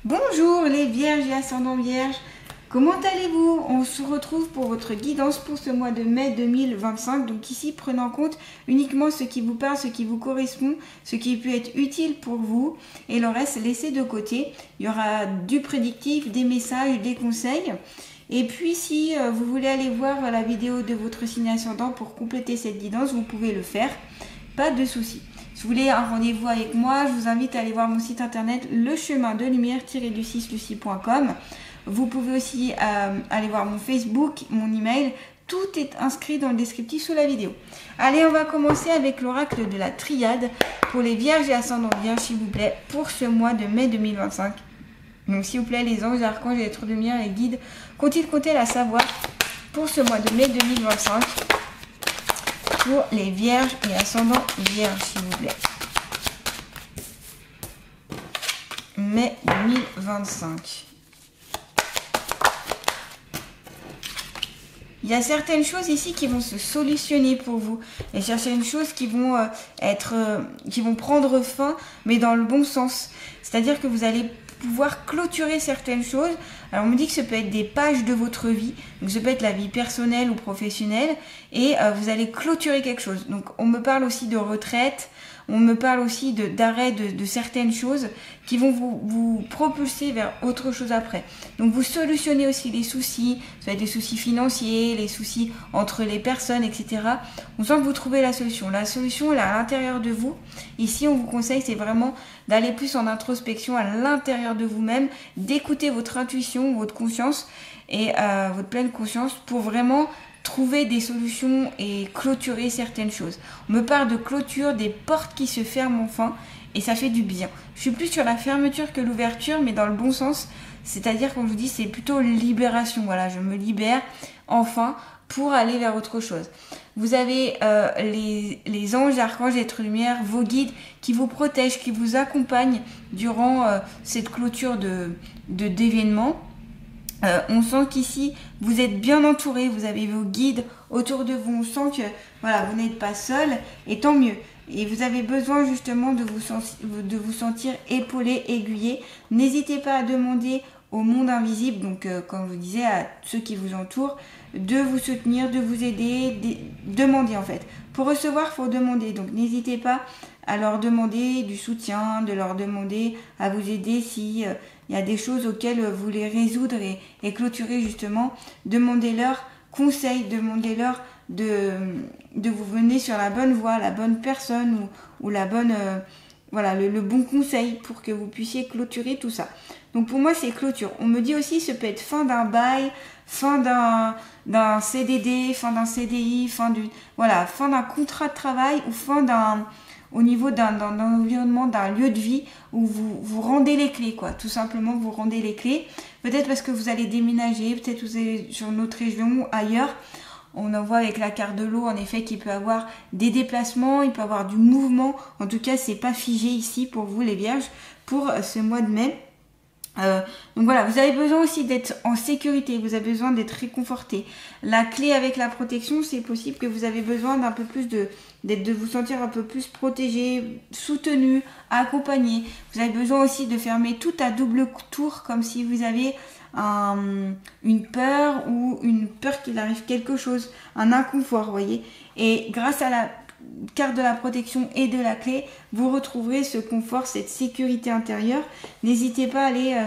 Bonjour les vierges et ascendants vierges, comment allez-vous? On se retrouve pour votre guidance pour ce mois de mai 2025. Donc ici, prenez en compte uniquement ce qui vous parle, ce qui vous correspond, ce qui peut être utile pour vous. Et le reste, laissez de côté. Il y aura du prédictif, des messages, des conseils. Et puis si vous voulez aller voir la vidéo de votre signe ascendant pour compléter cette guidance, vous pouvez le faire. Pas de souci. Si vous voulez un rendez-vous avec moi, je vous invite à aller voir mon site internet lechemindelumière-du6lucie.com. Vous pouvez aussi aller voir mon Facebook, mon email. Tout est inscrit dans le descriptif sous la vidéo. Allez, on va commencer avec l'oracle de la triade pour les vierges et ascendants vierges, s'il vous plaît, pour ce mois de mai 2025. Donc, s'il vous plaît, les anges, les archanges, les êtres de lumière, les guides, qu'ont-ils compté la savoir pour ce mois de mai 2025 pour les vierges et ascendants vierges, s'il vous plaît. Mai 2025. Il y a certaines choses ici qui vont se solutionner pour vous. Il y a certaines choses qui vont qui vont prendre fin, mais dans le bon sens. C'est-à-dire que vous allez pouvoir clôturer certaines choses. Alors on me dit que ça peut être des pages de votre vie, donc ça peut être la vie personnelle ou professionnelle, et vous allez clôturer quelque chose. Donc on me parle aussi de retraite, on me parle aussi d'arrêt de certaines choses qui vont vous propulser vers autre chose après. Donc vous solutionnez aussi les soucis, ça va être des soucis financiers, les soucis entre les personnes, etc. On sent que vous trouvez la solution. La solution elle est à l'intérieur de vous. Ici on vous conseille c'est vraiment d'aller plus en introspection à l'intérieur de vous-même, d'écouter votre intuition, votre conscience et votre pleine conscience pour vraiment trouver des solutions et clôturer certaines choses. On me parle de clôture, des portes qui se ferment enfin et ça fait du bien. Je suis plus sur la fermeture que l'ouverture, mais dans le bon sens. C'est-à-dire, comme je vous dis, c'est plutôt libération. Voilà, je me libère enfin pour aller vers autre chose. Vous avez les anges, archanges, êtres lumière, vos guides qui vous protègent, qui vous accompagnent durant cette clôture d'événements. On sent qu'ici, vous êtes bien entouré, vous avez vos guides autour de vous. On sent que voilà, vous n'êtes pas seul et tant mieux. Et vous avez besoin justement de vous sentir épaulé, aiguillé. N'hésitez pas à demander au monde invisible, donc comme je vous disais, à ceux qui vous entourent, de vous soutenir, de vous aider, demander en fait. Pour recevoir, il faut demander, donc n'hésitez pas à leur demander du soutien, de leur demander à vous aider si il y a des choses auxquelles vous voulez résoudre et clôturer justement. Demandez-leur conseil, demandez-leur de vous mener sur la bonne voie, la bonne personne ou la bonne... voilà, le bon conseil pour que vous puissiez clôturer tout ça. Donc pour moi, c'est clôture. On me dit aussi, ça peut être fin d'un bail, fin d'un CDD, fin d'un CDI, fin d'un contrat de travail ou fin au niveau d'un environnement, d'un lieu de vie où vous rendez les clés, quoi. Tout simplement, vous rendez les clés. Peut-être parce que vous allez déménager, peut-être vous allez sur une autre région ou ailleurs. On en voit avec la carte de l'eau, en effet, qu'il peut y avoir des déplacements, il peut y avoir du mouvement. En tout cas, c'est pas figé ici pour vous, les vierges, pour ce mois de mai. Donc voilà, vous avez besoin aussi d'être en sécurité, vous avez besoin d'être réconforté. La clé avec la protection, c'est possible que vous avez besoin d'un peu plus de vous sentir un peu plus protégé, soutenu, accompagné. Vous avez besoin aussi de fermer tout à double tour, comme si vous avez une peur ou une peur qu'il arrive quelque chose, un inconfort, vous voyez. Et grâce à la carte de la protection et de la clé, vous retrouverez ce confort, cette sécurité intérieure. N'hésitez pas à aller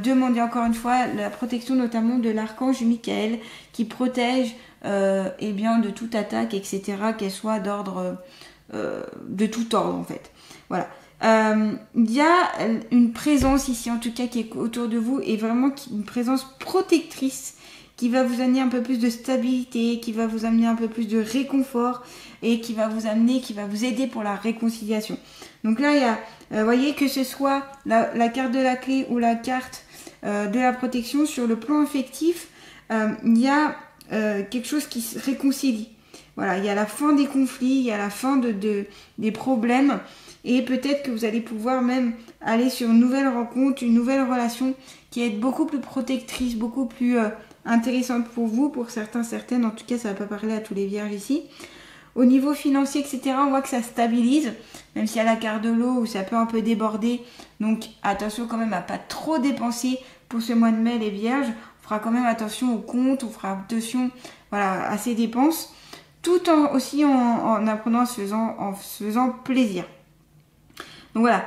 demander encore une fois la protection notamment de l'archange Michael qui protège eh bien, de toute attaque, etc., qu'elle soit d'ordre de tout ordre en fait. Voilà. Il y a une présence ici en tout cas qui est autour de vous et vraiment une présence protectrice qui va vous amener un peu plus de stabilité, qui va vous amener un peu plus de réconfort et qui va vous aider pour la réconciliation. Donc là, il y a, voyez que ce soit la carte de la clé ou la carte de la protection, sur le plan affectif, il y a quelque chose qui se réconcilie. Voilà, il y a la fin des conflits, il y a la fin des problèmes et peut-être que vous allez pouvoir même aller sur une nouvelle rencontre, une nouvelle relation qui va être beaucoup plus protectrice, beaucoup plus intéressante pour vous, pour certains, certaines. En tout cas, ça ne va pas parler à tous les vierges ici. Au niveau financier, etc., on voit que ça stabilise, même s'il y a la carte de l'eau où ça peut un peu déborder. Donc attention quand même à pas trop dépenser pour ce mois de mai, les vierges. On fera quand même attention aux comptes, on fera attention voilà, à ces dépenses, tout en aussi en apprenant en se faisant plaisir. Donc voilà,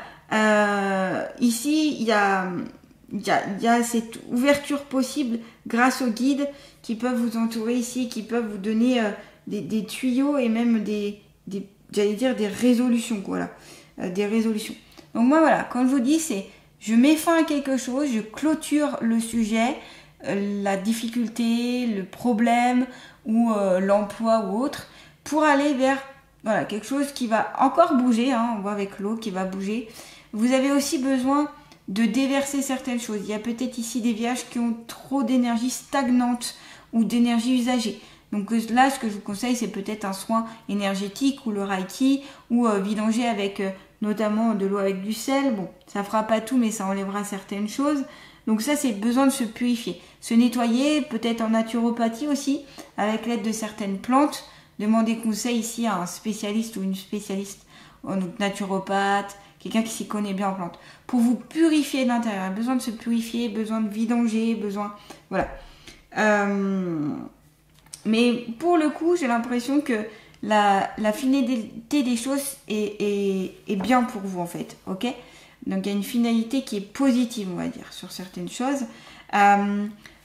ici il y a cette ouverture possible grâce aux guides qui peuvent vous entourer ici, qui peuvent vous donner des tuyaux et même j'allais dire des résolutions, quoi, voilà, des résolutions. Donc moi voilà, quand je vous dis c'est je mets fin à quelque chose, je clôture le sujet, la difficulté, le problème ou l'emploi ou autre, pour aller vers voilà, quelque chose qui va encore bouger, hein, on voit avec l'eau qui va bouger. Vous avez aussi besoin de déverser certaines choses. Il y a peut-être ici des vierges qui ont trop d'énergie stagnante ou d'énergie usagée. Donc là, ce que je vous conseille, c'est peut-être un soin énergétique ou le reiki ou vidanger avec notamment de l'eau avec du sel. Bon, ça fera pas tout, mais ça enlèvera certaines choses. Donc ça, c'est besoin de se purifier. Se nettoyer, peut-être en naturopathie aussi, avec l'aide de certaines plantes. Demandez conseil ici à un spécialiste ou une spécialiste, donc naturopathe, quelqu'un qui s'y connaît bien en plantes, pour vous purifier de l'intérieur. Besoin de se purifier, besoin de vidanger, besoin... Voilà. Mais pour le coup, j'ai l'impression que la finalité des choses est bien pour vous, en fait. Ok ? Donc, il y a une finalité qui est positive, on va dire, sur certaines choses.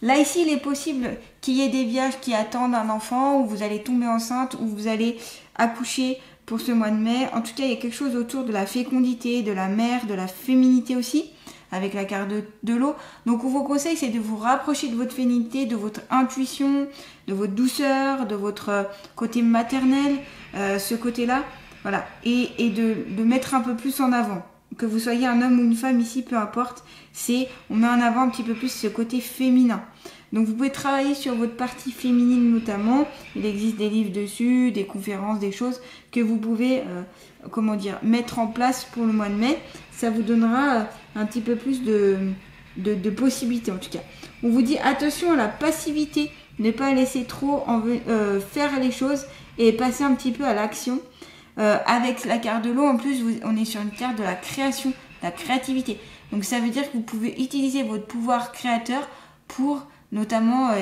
Là, ici, il est possible qu'il y ait des vierges qui attendent un enfant, ou vous allez tomber enceinte, ou vous allez accoucher pour ce mois de mai. En tout cas, il y a quelque chose autour de la fécondité, de la mère, de la féminité aussi, avec la carte de l'eau. Donc, on vous conseille, c'est de vous rapprocher de votre féminité, de votre intuition, de votre douceur, de votre côté maternel, ce côté-là, voilà, et de mettre un peu plus en avant. Que vous soyez un homme ou une femme ici, peu importe, on met en avant un petit peu plus ce côté féminin. Donc vous pouvez travailler sur votre partie féminine notamment. Il existe des livres dessus, des conférences, des choses que vous pouvez mettre en place pour le mois de mai. Ça vous donnera un petit peu plus de possibilités en tout cas. On vous dit attention à la passivité, ne pas laisser trop faire les choses et passer un petit peu à l'action. Avec la carte de l'eau, en plus, on est sur une carte de la création, de la créativité. Donc ça veut dire que vous pouvez utiliser votre pouvoir créateur pour notamment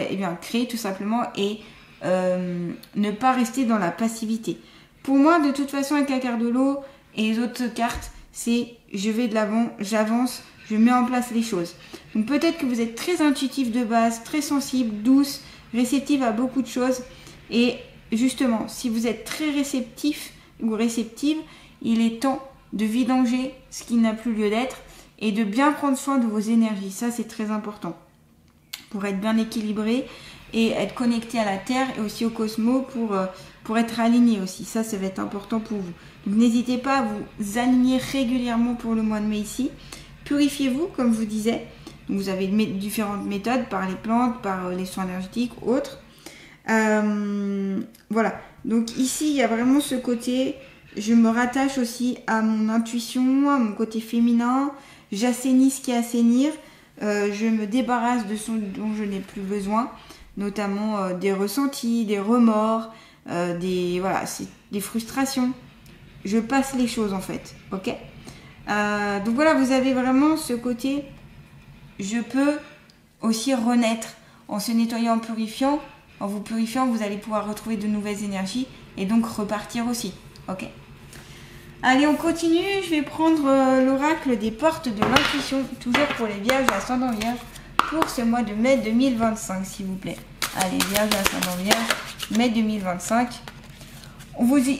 créer tout simplement et ne pas rester dans la passivité. Pour moi, de toute façon, avec la carte de l'eau et les autres cartes, c'est je vais de l'avant, j'avance, je mets en place les choses. Donc peut-être que vous êtes très intuitif de base, très sensible, douce, réceptive à beaucoup de choses. Et justement, si vous êtes très réceptif ou réceptive, il est temps de vidanger ce qui n'a plus lieu d'être et de bien prendre soin de vos énergies. Ça, c'est très important pour être bien équilibré et être connecté à la Terre et aussi au cosmos pour être aligné aussi. Ça va être important pour vous. Donc, n'hésitez pas à vous aligner régulièrement pour le mois de mai ici. Purifiez-vous, comme je vous disais. Donc, vous avez différentes méthodes par les plantes, par les soins énergétiques, autres. Voilà. Donc ici, il y a vraiment ce côté, je me rattache aussi à mon intuition, à mon côté féminin, j'assainis ce qui est à assainir, je me débarrasse de ce dont je n'ai plus besoin, notamment des ressentis, des remords, des frustrations. Je passe les choses en fait, ok ? Donc voilà, vous avez vraiment ce côté, je peux aussi renaître en se nettoyant, en purifiant. En vous purifiant, vous allez pouvoir retrouver de nouvelles énergies et donc repartir aussi. Ok ? Allez, on continue. Je vais prendre l'oracle des portes de l'intuition, toujours pour les vierges ascendant vierge, pour ce mois de mai 2025, s'il vous plaît. Allez, vierge ascendant vierge, mai 2025.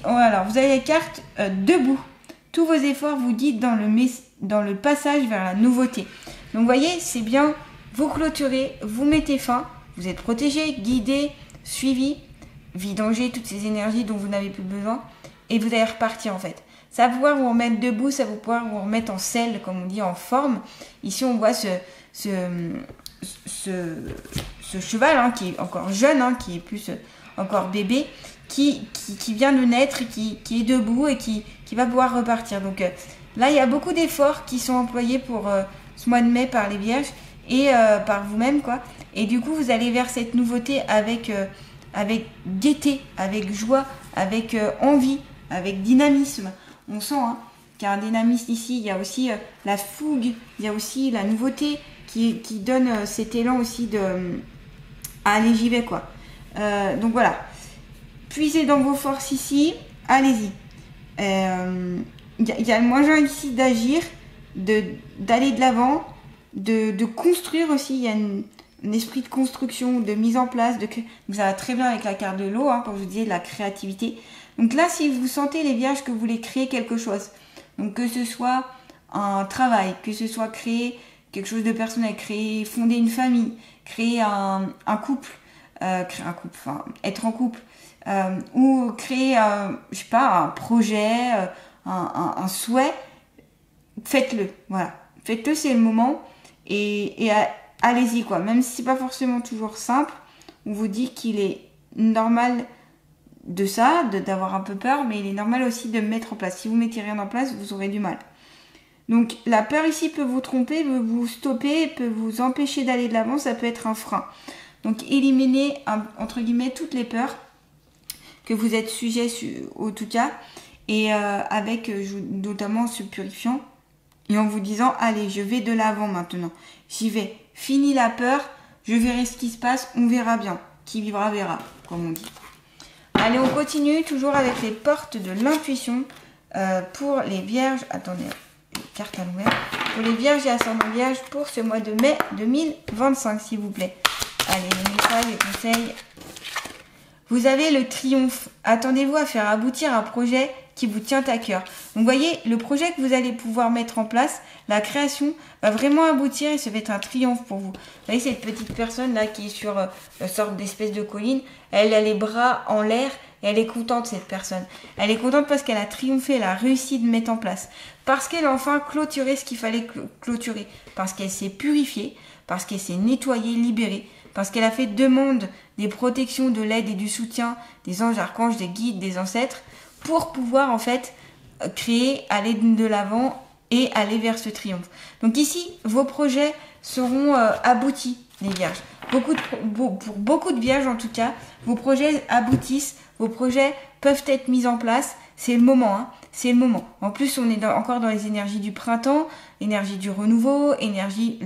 Alors, vous avez la carte debout. Tous vos efforts vous guident dans le passage vers la nouveauté. Donc, vous voyez, c'est bien, vous clôturez, vous mettez fin. Vous êtes protégé, guidé, suivi, vidanger toutes ces énergies dont vous n'avez plus besoin et vous allez repartir en fait. Ça va pouvoir vous remettre debout, ça va pouvoir vous remettre en selle, comme on dit, en forme. Ici, on voit ce cheval hein, qui est encore jeune, hein, qui est plus encore bébé, qui vient de naître, qui est debout et qui va pouvoir repartir. Donc là, il y a beaucoup d'efforts qui sont employés pour ce mois de mai par les vierges et par vous-même, quoi. Et du coup, vous allez vers cette nouveauté avec gaieté, avec joie, avec envie, avec dynamisme. On sent qu'il y a un dynamisme ici, il y a aussi la fougue, il y a aussi la nouveauté qui donne cet élan aussi de allez, j'y vais quoi. Donc voilà, puisez dans vos forces ici, allez-y. Il y a le moyen ici d'agir, d'aller de l'avant, de construire aussi. Il y a un esprit de construction, de mise en place. Ça va très bien avec la carte de l'eau, comme je vous disais, la créativité. Donc là, si vous sentez les vierges que vous voulez créer quelque chose, donc que ce soit un travail, que ce soit créer quelque chose de personnel, fonder une famille, créer un couple, être en couple, ou créer, je sais pas, un projet, un souhait, faites-le, voilà. Faites-le, c'est le moment, et allez-y, quoi. Même si c'est pas forcément toujours simple, on vous dit qu'il est normal de ça, d'avoir un peu peur, mais il est normal aussi de mettre en place. Si vous mettez rien en place, vous aurez du mal. Donc la peur ici peut vous tromper, peut vous stopper, peut vous empêcher d'aller de l'avant, ça peut être un frein. Donc éliminez, entre guillemets, toutes les peurs que vous êtes sujet au tout cas, et avec notamment ce purifiant, et en vous disant, allez, je vais de l'avant maintenant, j'y vais, fini la peur, je verrai ce qui se passe, on verra bien, qui vivra verra, comme on dit. Allez, on continue, toujours avec les portes de l'intuition, pour les vierges, attendez, carte à l'envers, pour les vierges et ascendants vierges pour ce mois de mai 2025, s'il vous plaît. Allez, les messages, les conseils. Vous avez le triomphe. Attendez-vous à faire aboutir un projet qui vous tient à cœur. Donc, vous voyez, le projet que vous allez pouvoir mettre en place, la création, va vraiment aboutir et ça va être un triomphe pour vous. Vous voyez, cette petite personne-là qui est sur une sorte d'espèce de colline, elle a les bras en l'air et elle est contente, cette personne. Elle est contente parce qu'elle a triomphé, elle a réussi de mettre en place. Parce qu'elle a enfin clôturé ce qu'il fallait clôturer. Parce qu'elle s'est purifiée, parce qu'elle s'est nettoyée, libérée. Parce qu'elle a fait demande des protections, de l'aide et du soutien des anges, archanges, des guides, des ancêtres, pour pouvoir en fait créer, aller de l'avant et aller vers ce triomphe. Donc ici, vos projets seront aboutis, les vierges. Pour beaucoup de vierges en tout cas, vos projets aboutissent, vos projets peuvent être mis en place. C'est le moment, c'est le moment. En plus, on est encore dans les énergies du printemps, énergie du renouveau,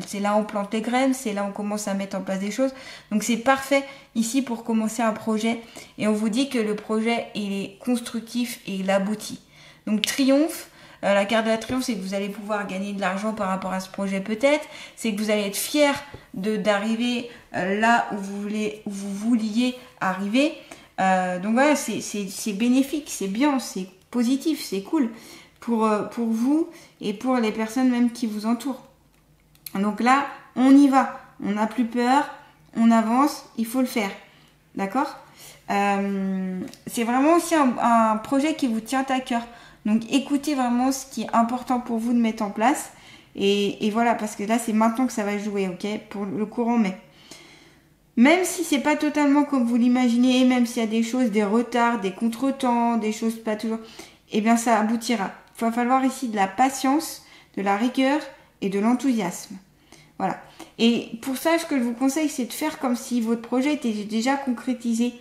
c'est là où on plante les graines, c'est là où on commence à mettre en place des choses. Donc c'est parfait ici pour commencer un projet. Et on vous dit que le projet, il est constructif et il aboutit. Donc triomphe, la carte de la triomphe, c'est que vous allez pouvoir gagner de l'argent par rapport à ce projet peut-être. C'est que vous allez être fier d'arriver là où vous vouliez arriver. Donc voilà, c'est bénéfique, c'est bien, c'est positif, c'est cool pour vous et pour les personnes même qui vous entourent. Donc là, on y va, on n'a plus peur, on avance, il faut le faire, d'accord. C'est vraiment aussi un projet qui vous tient à cœur. Donc écoutez vraiment ce qui est important pour vous de mettre en place et voilà, parce que là c'est maintenant que ça va jouer, ok, pour le courant mai. Même si c'est pas totalement comme vous l'imaginez, même s'il y a des choses, des retards, des contretemps, des choses pas toujours, eh bien ça aboutira. Il va falloir ici de la patience, de la rigueur et de l'enthousiasme. Voilà. Et pour ça, ce que je vous conseille, c'est de faire comme si votre projet était déjà concrétisé.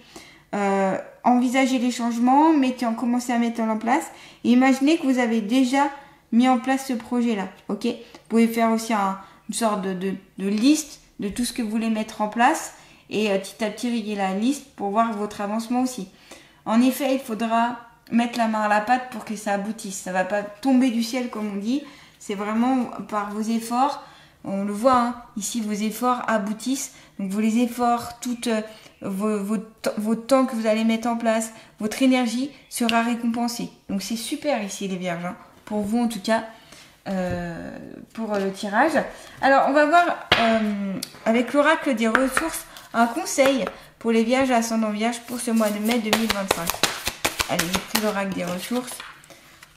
Envisagez les changements, commencez à mettre en place et imaginez que vous avez déjà mis en place ce projet-là. Ok ? Vous pouvez faire aussi une sorte de liste de tout ce que vous voulez mettre en place et petit à petit rayer la liste pour voir votre avancement aussi. En effet, il faudra mettre la main à la pâte pour que ça aboutisse. Ça ne va pas tomber du ciel comme on dit. C'est vraiment par vos efforts. On le voit, ici vos efforts aboutissent. Donc vos efforts, toutes vos temps que vous allez mettre en place, votre énergie sera récompensée. Donc c'est super ici les vierges, pour vous en tout cas, pour le tirage. Alors on va voir avec l'oracle des ressources un conseil pour les vierges ascendant vierge pour ce mois de mai 2025. Allez, j'ai pris l'oracle des ressources.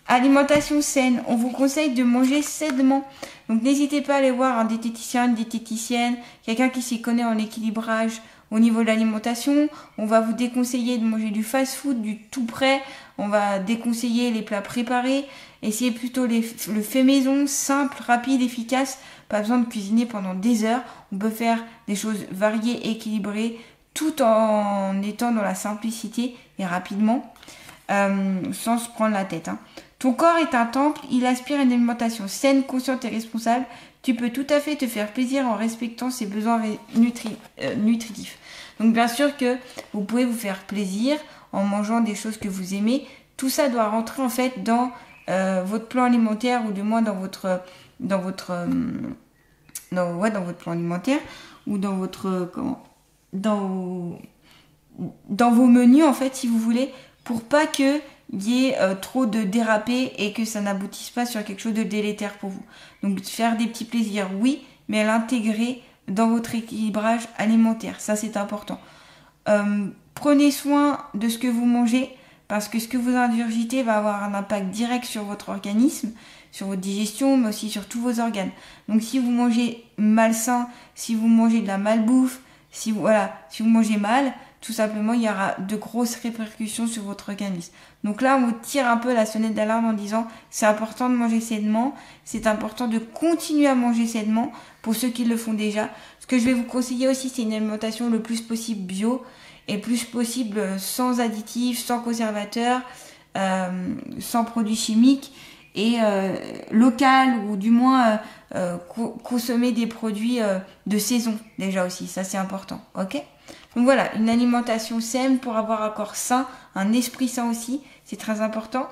Alimentation saine, on vous conseille de manger sainement. Donc n'hésitez pas à aller voir un diététicien, une diététicienne, quelqu'un qui s'y connaît en équilibrage au niveau de l'alimentation. On va vous déconseiller de manger du fast-food, du tout prêt. On va déconseiller les plats préparés. Essayez plutôt le fait maison, simple, rapide, efficace. Pas besoin de cuisiner pendant des heures. On peut faire des choses variées, équilibrées, tout en étant dans la simplicité et rapidement. sans se prendre la tête. Ton corps est un temple, il aspire à une alimentation saine, consciente et responsable. Tu peux tout à fait te faire plaisir en respectant ses besoins nutritifs. Donc bien sûr que vous pouvez vous faire plaisir en mangeant des choses que vous aimez. Tout ça doit rentrer en fait dans votre plan alimentaire, ou du moins dans votre plan alimentaire, ou dans votre dans vos menus en fait, si vous voulez, pour pas que y ait trop de dérapés et que ça n'aboutisse pas sur quelque chose de délétère pour vous. Donc faire des petits plaisirs, oui, mais à l'intégrer dans votre équilibrage alimentaire, ça c'est important. Prenez soin de ce que vous mangez, parce que ce que vous ingurgitez va avoir un impact direct sur votre organisme, sur votre digestion, mais aussi sur tous vos organes. Donc si vous mangez malsain, si vous mangez de la malbouffe, si vous mangez mal, tout simplement il y aura de grosses répercussions sur votre organisme. Donc là on vous tire un peu la sonnette d'alarme en disant c'est important de manger sainement, c'est important de continuer à manger sainement pour ceux qui le font déjà. Ce que je vais vous conseiller aussi, c'est une alimentation le plus possible bio, et plus possible sans additifs, sans conservateurs, sans produits chimiques, et local, ou du moins consommer des produits de saison déjà aussi, ça c'est important, ok? Donc voilà, une alimentation saine pour avoir un corps sain, un esprit sain aussi, c'est très important.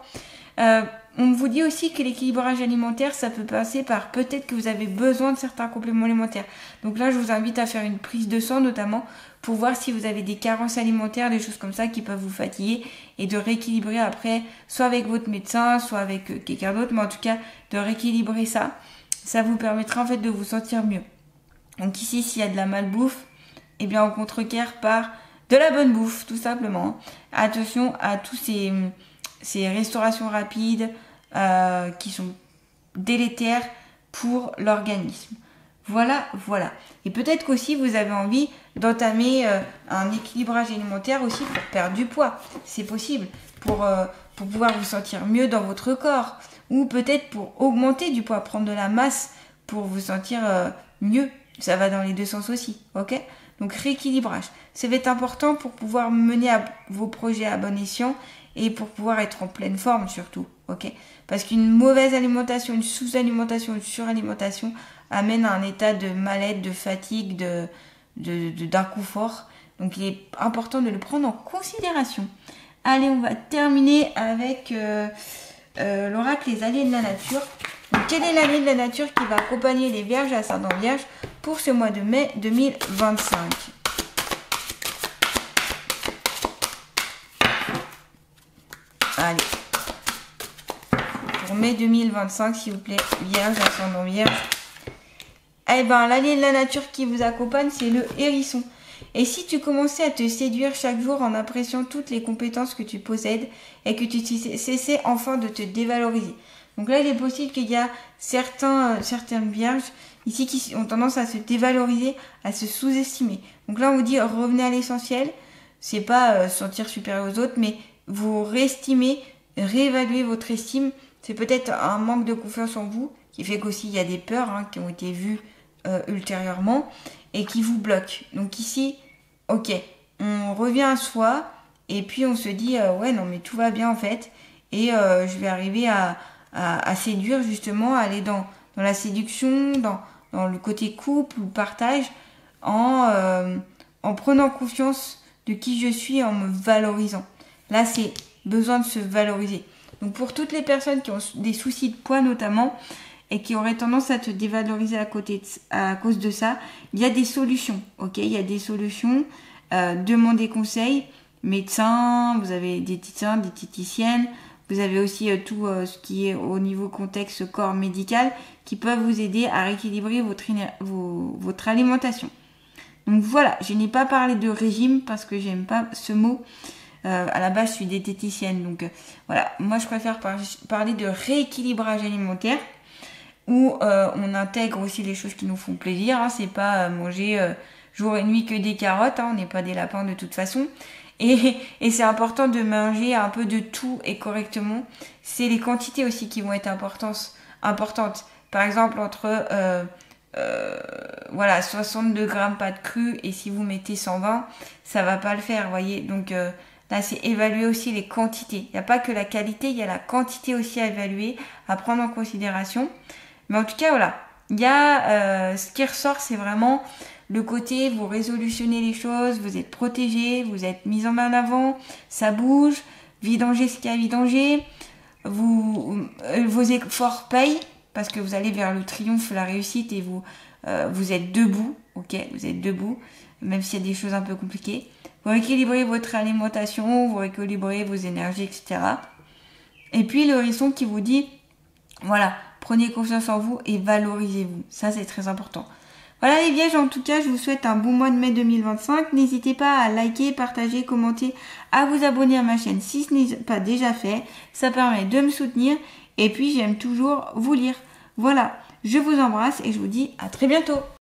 On vous dit aussi que l'équilibrage alimentaire, ça peut passer par peut-être que vous avez besoin de certains compléments alimentaires. Donc là, je vous invite à faire une prise de sang notamment pour voir si vous avez des carences alimentaires, des choses comme ça qui peuvent vous fatiguer, et de rééquilibrer après, soit avec votre médecin, soit avec quelqu'un d'autre, mais en tout cas de rééquilibrer ça. Ça vous permettra en fait de vous sentir mieux. Donc ici, s'il y a de la malbouffe, eh bien on contrecarre par de la bonne bouffe, tout simplement. Attention à tous ces restaurations rapides qui sont délétères pour l'organisme. Voilà. Et peut-être qu'aussi vous avez envie d'entamer un équilibrage alimentaire aussi pour perdre du poids. C'est possible. Pour pouvoir vous sentir mieux dans votre corps. Ou peut-être pour augmenter du poids, prendre de la masse pour vous sentir mieux. Ça va dans les deux sens aussi, ok? Donc rééquilibrage. Ça va être important pour pouvoir mener vos projets à bon escient, et pour pouvoir être en pleine forme surtout, ok? Parce qu'une mauvaise alimentation, une sous-alimentation, une suralimentation amène à un état de mal-être, de fatigue, d'inconfort. Donc il est important de le prendre en considération. Allez, on va terminer avec l'oracle Les Alliés de la Nature. Donc, quel est l'année de la nature qui va accompagner les Vierges et ascendants Vierges pour ce mois de mai 2025? Allez. Pour mai 2025, s'il vous plaît, Vierge, ascendant Vierge. Eh ben, l'année de la nature qui vous accompagne, c'est le Hérisson. Et si tu commençais à te séduire chaque jour en appréciant toutes les compétences que tu possèdes, et que tu cessais enfin de te dévaloriser. Donc là, il est possible qu'il y a certaines vierges ici qui ont tendance à se dévaloriser, à se sous-estimer. Donc là, on vous dit revenez à l'essentiel. C'est pas se sentir supérieur aux autres, mais vous réestimer, réévaluer votre estime. C'est peut-être un manque de confiance en vous qui fait qu'aussi il y a des peurs qui ont été vues ultérieurement et qui vous bloquent. Donc ici, ok, on revient à soi et puis on se dit ouais non mais tout va bien en fait, et je vais arriver à séduire justement, à aller dans la séduction, dans le côté couple ou partage, en prenant conscience de qui je suis, en me valorisant. Là, c'est besoin de se valoriser. Donc pour toutes les personnes qui ont des soucis de poids notamment, et qui auraient tendance à te dévaloriser à cause de ça, il y a des solutions, ok? Il y a des solutions. Demandez conseil, médecin, vous avez des diététiciens, des diététiciennes, vous avez aussi tout ce qui est au niveau contexte corps médical qui peuvent vous aider à rééquilibrer votre alimentation. Donc voilà, je n'ai pas parlé de régime parce que j'aime pas ce mot. À la base, je suis diététicienne, donc voilà. Moi, je préfère parler de rééquilibrage alimentaire, où on intègre aussi les choses qui nous font plaisir. C'est pas manger jour et nuit que des carottes. On n'est pas des lapins de toute façon. Et c'est important de manger un peu de tout et correctement. C'est les quantités aussi qui vont être importantes. Par exemple, entre 62 grammes pâtes crues, et si vous mettez 120, ça va pas le faire, voyez. Donc Là, c'est évaluer aussi les quantités. Il n'y a pas que la qualité, il y a la quantité aussi à évaluer, à prendre en considération. Mais en tout cas, voilà. Il y a ce qui ressort, c'est vraiment le côté, vous résolutionnez les choses, vous êtes protégé, vous êtes mis en avant, ça bouge, vidanger ce qu'il y a à vidanger, vos efforts payent, parce que vous allez vers le triomphe, la réussite, et vous êtes debout, ok, vous êtes debout, même s'il y a des choses un peu compliquées. Vous rééquilibrez votre alimentation, vous rééquilibrez vos énergies, etc. Et puis le hérisson qui vous dit, voilà, prenez confiance en vous et valorisez-vous. Ça, c'est très important. Voilà les Vierges, en tout cas, je vous souhaite un bon mois de mai 2025. N'hésitez pas à liker, partager, commenter, à vous abonner à ma chaîne si ce n'est pas déjà fait. Ça permet de me soutenir. Et puis, j'aime toujours vous lire. Voilà, je vous embrasse et je vous dis à très bientôt.